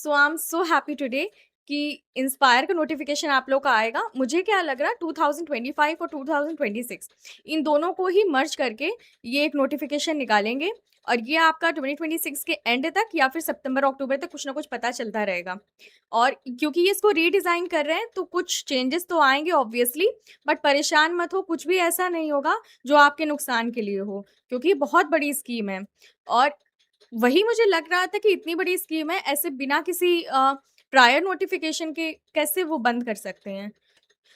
So I am so happy today कि inspire का notification आप लोग का आएगा। मुझे क्या लग रहा है 2025 और 2026 इन दोनों को ही मर्ज करके ये एक नोटिफिकेशन निकालेंगे और ये आपका 2026 के एंड तक या फिर सितंबर अक्टूबर तक कुछ ना कुछ पता चलता रहेगा। और क्योंकि ये इसको रीडिज़ाइन कर रहे हैं तो कुछ चेंजेस तो आएंगे ऑब्वियसली, बट परेशान मत हो, कुछ भी ऐसा नहीं होगा जो आपके नुकसान के लिए हो, क्योंकि ये बहुत बड़ी स्कीम है। और वही मुझे लग रहा था कि इतनी बड़ी स्कीम है, ऐसे बिना किसी प्रायर नोटिफ़िकेशन के कैसे वो बंद कर सकते हैं?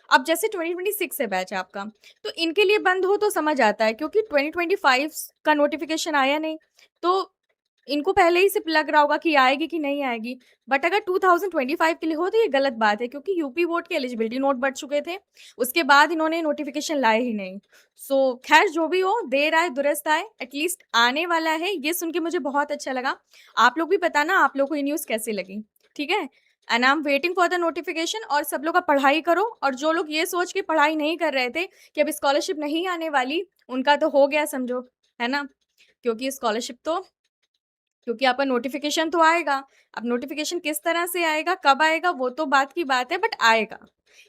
अब जैसे 2026 है बैच आपका, तो इनके लिए बंद हो तो समझ आता है क्योंकि 2025 का नोटिफ़िकेशन आया नहीं, तो इनको पहले ही से लग रहा होगा कि आएगी कि नहीं आएगी। बट अगर 2025 के लिए हो तो ये गलत बात है क्योंकि यूपी बोर्ड के एलिजिबिलिटी नोट बढ़ चुके थे, उसके बाद इन्होंने नोटिफ़िकेशन लाए ही नहीं। सो खैर जो भी हो, देर आए दुरुस्त आए, एटलीस्ट आने वाला है, ये सुन के मुझे बहुत अच्छा लगा। आप लोग भी बताना आप लोग को ये न्यूज़ कैसी लगी, ठीक है? And I am waiting for the notification. और सब लोग अब पढ़ाई करो, और जो लोग ये सोच के पढ़ाई नहीं कर रहे थे कि अब स्कॉलरशिप नहीं आने वाली, उनका तो हो गया समझो, है ना? क्योंकि स्कॉलरशिप तो क्योंकि आपका नोटिफिकेशन तो आएगा। अब नोटिफिकेशन किस तरह से आएगा, कब आएगा, वो तो बात की बात है, बट आएगा।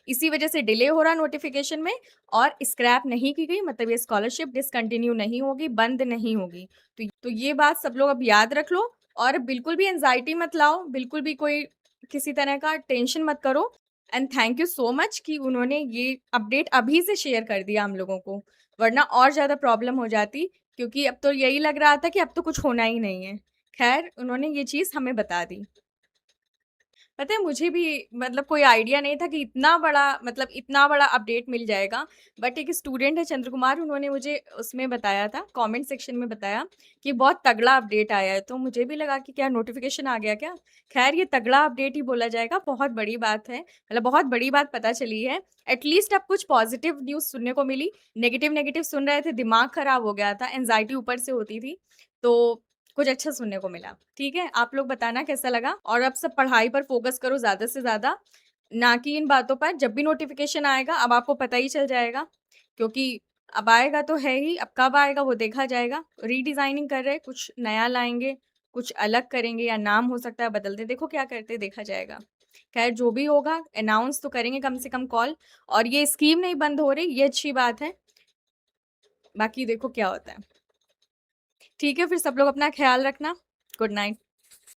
इसी वजह से डिले हो रहा नोटिफिकेशन में, और स्क्रैप नहीं की गई, मतलब ये स्कॉलरशिप डिसकंटिन्यू नहीं होगी, बंद नहीं होगी। तो ये बात सब लोग अब याद रख लो, और बिल्कुल भी एंजाइटी मत लाओ, बिल्कुल भी कोई किसी तरह का टेंशन मत करो। And thank you so much कि उन्होंने ये अपडेट अभी से शेयर कर दिया हम लोगों को, वरना और ज़्यादा प्रॉब्लम हो जाती, क्योंकि अब तो यही लग रहा था कि अब तो कुछ होना ही नहीं है। खैर उन्होंने ये चीज़ हमें बता दी। पता है मुझे भी मतलब कोई आइडिया नहीं था कि इतना बड़ा अपडेट मिल जाएगा। बट एक स्टूडेंट है चंद्र कुमार, उन्होंने मुझे उसमें बताया था, कमेंट सेक्शन में बताया कि बहुत तगड़ा अपडेट आया है, तो मुझे भी लगा कि क्या नोटिफिकेशन आ गया क्या। खैर ये तगड़ा अपडेट ही बोला जाएगा, बहुत बड़ी बात है, मतलब बहुत बड़ी बात पता चली है। एटलीस्ट अब कुछ पॉजिटिव न्यूज़ सुनने को मिली। नेगेटिव नेगेटिव सुन रहे थे, दिमाग खराब हो गया था, एंजाइटी ऊपर से होती थी, तो कुछ अच्छा सुनने को मिला। ठीक है, आप लोग बताना कैसा लगा, और अब सब पढ़ाई पर फ़ोकस करो ज़्यादा से ज़्यादा, ना कि इन बातों पर। जब भी नोटिफ़िकेशन आएगा अब आपको पता ही चल जाएगा, क्योंकि अब आएगा तो है ही, अब कब आएगा वो देखा जाएगा। रीडिज़ाइनिंग कर रहे हैं, कुछ नया लाएँगे, कुछ अलग करेंगे, या नाम हो सकता है बदल दें, देखो क्या करते हैं, देखा जाएगा। खैर जो भी होगा अनाउंस तो करेंगे कम से कम कॉल, और ये स्कीम नहीं बंद हो रही, ये अच्छी बात है। बाकी देखो क्या होता है। ठीक है, फिर सब लोग अपना ख़्याल रखना। Good night.